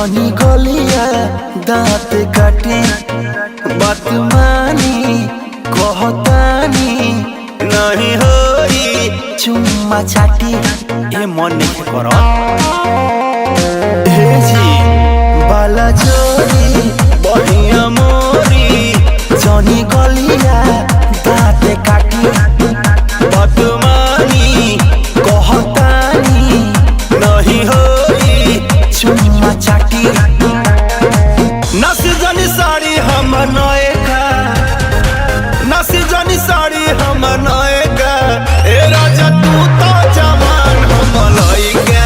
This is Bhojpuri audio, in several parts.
जनी गलिया दांत काटी बात मानी कहतानी नहीं होई चुम्मा चाटी ए मन नहीं करो हे जी बाला जोरी बढ़िया मोरी जनी गलिया दांत काटी बात मानी कहतानी नहीं होई चुम्मा चाटी नस जनी साड़ी हम नएका नस जनी साड़ी हम नएका ए राजा तू तो जवान हम लइका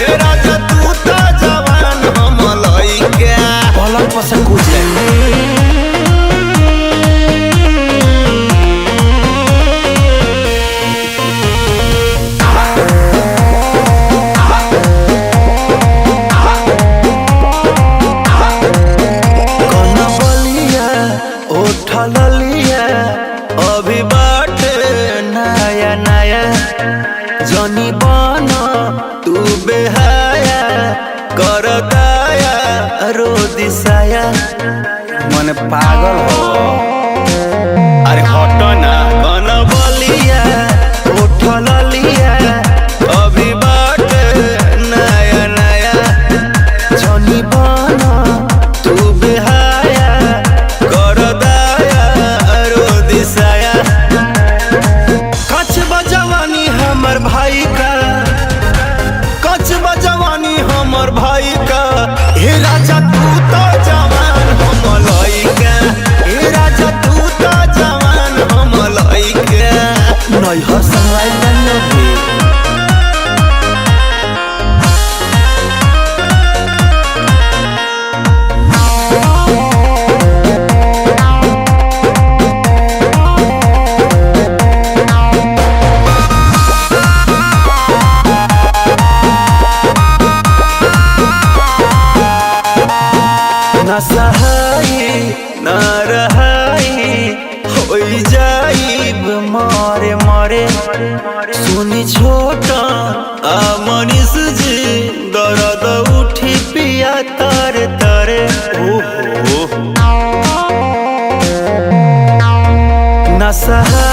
ए राजा तू तो जवान हम लइका पलंग पर से कूद ललिया अभी बाटे नया नया जनी बना तू बेहाया कर दाया रो दिसाया मन पागल हो अरे हटो ना कन बलिया उठ ललिया अभी बाटे नया नया जनी बना तू बेहाया कर कच बजवानी हमर भाई का कच बजवानी हमर भाई का हे राजा तू तो जवान हम लइका हे राजा तू तो जवान हम लइका नहीं हर संगवाई नहीं ना सहाई ना रहाई होई जाइब मारे मारे सुनी छोटा आ मनीष जी दर्द उठी पिया तारे तारे ओहो ना सहाई